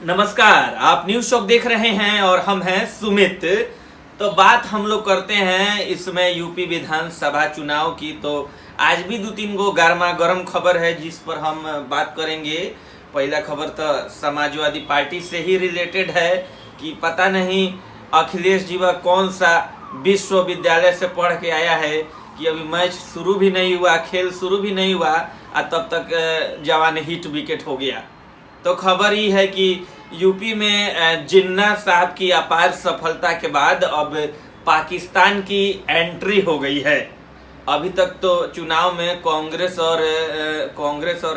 नमस्कार, आप news shock देख रहे हैं और हम हैं सुमित। तो बात हम लोग करते हैं इसमें यूपी विधानसभा चुनाव की। तो आज भी दो तीन गो गर्मा गर्म खबर है जिस पर हम बात करेंगे। पहला खबर तो समाजवादी पार्टी से ही रिलेटेड है कि पता नहीं अखिलेश जी वह कौन सा विश्वविद्यालय से पढ़ के आया है कि अभी मैच शुरू भी नहीं हुआ, खेल शुरू भी नहीं हुआ और तब तक जवान हिट विकेट हो गया। तो खबर ये है कि यूपी में जिन्ना साहब की अपार सफलता के बाद अब पाकिस्तान की एंट्री हो गई है। अभी तक तो चुनाव में कांग्रेस और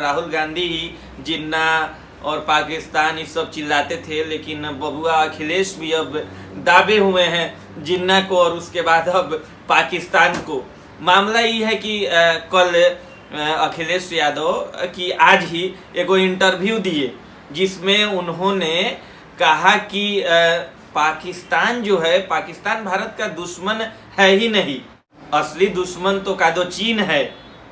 राहुल गांधी ही जिन्ना और पाकिस्तान ये सब चिल्लाते थे, लेकिन बबुआ अखिलेश भी अब दाबे हुए हैं जिन्ना को और उसके बाद अब पाकिस्तान को। मामला ये है कि कल अखिलेश यादव की आज ही एगो इंटरव्यू दिए जिसमें उन्होंने कहा कि पाकिस्तान जो है, पाकिस्तान भारत का दुश्मन है ही नहीं, असली दुश्मन तो कादो चीन है,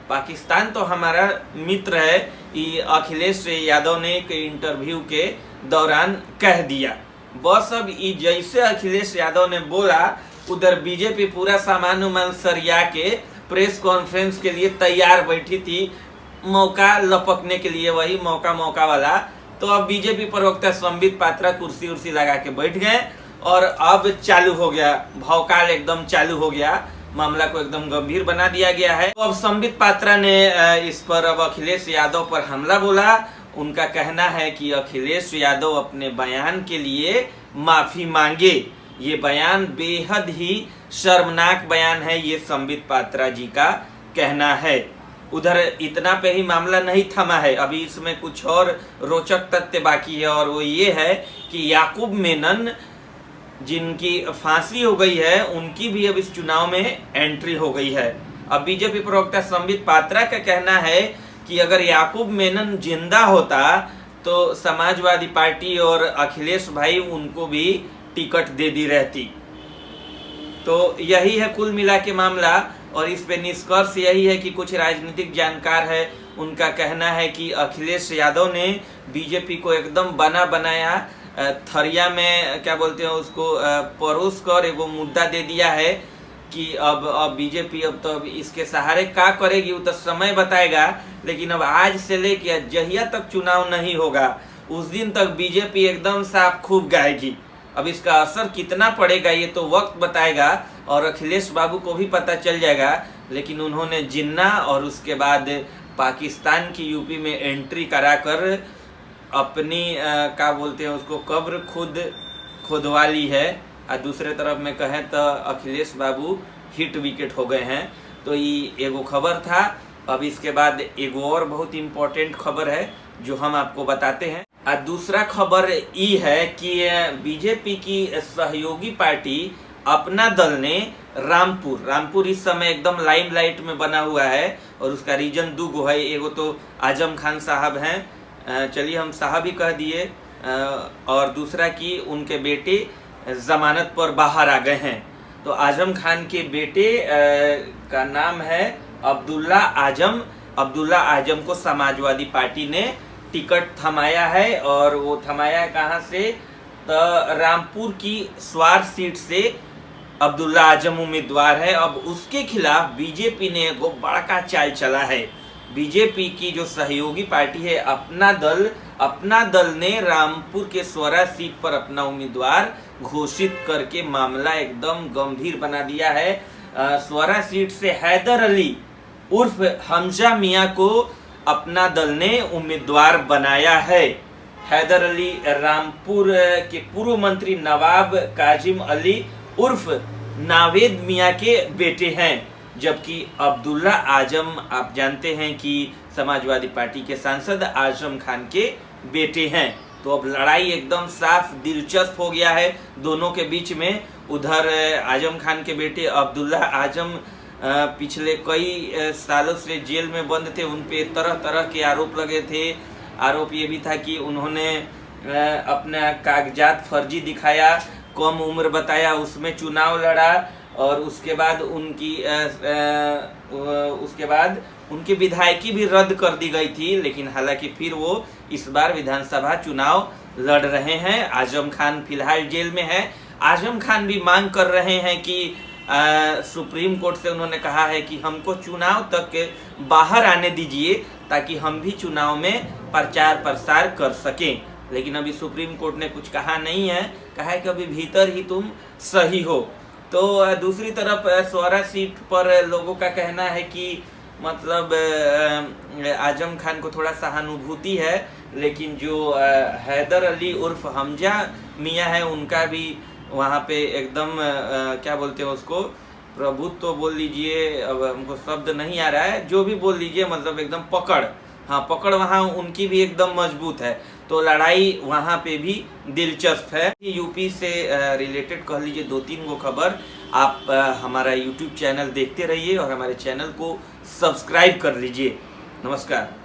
पाकिस्तान तो हमारा मित्र है। ये अखिलेश यादव ने एक इंटरव्यू के दौरान कह दिया। बस अब ये जैसे अखिलेश यादव ने बोला उधर बीजेपी पूरा सामान उमान सरिया के प्रेस कॉन्फ्रेंस के लिए तैयार बैठी थी, मौका लपकने के लिए, वही मौका वाला। तो अब बीजेपी प्रवक्ता संबित पात्रा कुर्सी उर्सी लगा के बैठ गए और अब चालू हो गया, भौकाल एकदम चालू हो गया, मामला को एकदम गंभीर बना दिया गया है। तो अब संबित पात्रा ने इस पर अब अखिलेश यादव पर हमला बोला। उनका कहना है कि अखिलेश यादव अपने बयान के लिए माफी मांगे। ये बयान बेहद ही शर्मनाक बयान है, ये संबित पात्रा जी का कहना है। उधर इतना पे ही मामला नहीं थमा है, अभी इसमें कुछ और रोचक तथ्य बाकी है और वो ये है कि याकूब मेनन जिनकी फांसी हो गई है उनकी भी अब इस चुनाव में एंट्री हो गई है। अब बीजेपी प्रवक्ता संबित पात्रा का कहना है कि अगर याकूब मेनन जिंदा होता तो समाजवादी पार्टी और अखिलेश भाई उनको भी टिकट दे दी रहती। तो यही है कुल मिला के मामला और इस पे निष्कर्ष यही है कि कुछ राजनीतिक जानकार है, उनका कहना है कि अखिलेश यादव ने बीजेपी को एकदम बना बनाया थरिया में क्या बोलते हैं उसको परोस कर एगो मुद्दा दे दिया है कि अब बीजेपी अब तो इसके सहारे क्या करेगी वो तो समय बताएगा, लेकिन अब आज से लेके जहिया तक चुनाव नहीं होगा उस दिन तक बीजेपी एकदम साफ खूब गाएगी। अब इसका असर कितना पड़ेगा ये तो वक्त बताएगा और अखिलेश बाबू को भी पता चल जाएगा। लेकिन उन्होंने जिन्ना और उसके बाद पाकिस्तान की यूपी में एंट्री कराकर अपनी क्या बोलते हैं उसको कब्र खुद खुदवा ली है। और दूसरे तरफ में कहें तो अखिलेश बाबू हिट विकेट हो गए हैं। तो ये एगो खबर था। अब इसके बाद एगो और बहुत इम्पोर्टेंट खबर है जो हम आपको बताते हैं। और दूसरा खबर ये है कि बीजेपी की सहयोगी पार्टी अपना दल ने रामपुर इस समय एकदम लाइमलाइट में बना हुआ है और उसका रीजन दो गो है। एगो तो आजम खान साहब हैं, चलिए हम साहब ही कह दिए, और दूसरा कि उनके बेटे जमानत पर बाहर आ गए हैं। तो आजम खान के बेटे का नाम है अब्दुल्ला आजम को समाजवादी पार्टी ने टिकट थमाया है और वो थमाया कहाँ से, तो रामपुर की स्वार सीट से अब्दुल्ला आजम उम्मीदवार है। अब उसके खिलाफ बीजेपी ने एक बड़ा चाल चला है। बीजेपी की जो सहयोगी पार्टी है अपना दल ने रामपुर के स्वरा सीट पर अपना उम्मीदवार घोषित करके मामला एकदम गंभीर बना दिया है। स्वरा सीट से हैदर अली उर्फ हमजा मियां को अपना दल ने उम्मीदवार बनाया है। हैदर अली रामपुर के पूर्व मंत्री नवाब काजिम अली उर्फ नावेद मियां के बेटे हैं, जबकि अब्दुल्ला आजम आप जानते हैं कि समाजवादी पार्टी के सांसद आजम खान के बेटे हैं। तो अब लड़ाई एकदम साफ दिलचस्प हो गया है दोनों के बीच में। उधर आजम खान के बेटे अब्दुल्ला आजम पिछले कई सालों से जेल में बंद थे, उन पे तरह तरह के आरोप लगे थे। आरोप ये भी था कि उन्होंने अपना कागजात फर्जी दिखाया, कम उम्र बताया, उसमें चुनाव लड़ा और उसके बाद उनकी विधायकी भी रद्द कर दी गई थी। लेकिन हालांकि फिर वो इस बार विधानसभा चुनाव लड़ रहे हैं। आजम खान फिलहाल जेल में है। आजम खान भी मांग कर रहे हैं कि सुप्रीम कोर्ट से उन्होंने कहा है कि हमको चुनाव तक बाहर आने दीजिए ताकि हम भी चुनाव में प्रचार प्रसार कर सकें। लेकिन अभी सुप्रीम कोर्ट ने कुछ कहा नहीं है, कहा है कि अभी भीतर ही तुम सही हो। तो दूसरी तरफ स्वरा सीट पर लोगों का कहना है कि मतलब आजम खान को थोड़ा सहानुभूति है, लेकिन जो हैदर अली उर्फ हमजा मियाँ है उनका भी वहाँ पे एकदम क्या बोलते हैं उसको, प्रभुत्व तो बोल लीजिए, अब हमको शब्द नहीं आ रहा है, जो भी बोल लीजिए, मतलब एकदम पकड़, हाँ पकड़ वहाँ उनकी भी एकदम मजबूत है। तो लड़ाई वहाँ पे भी दिलचस्प है। यूपी से रिलेटेड कह लीजिए 2-3 गो खबर आप हमारा यूट्यूब चैनल देखते रहिए और हमारे चैनल को सब्सक्राइब कर लीजिए। नमस्कार।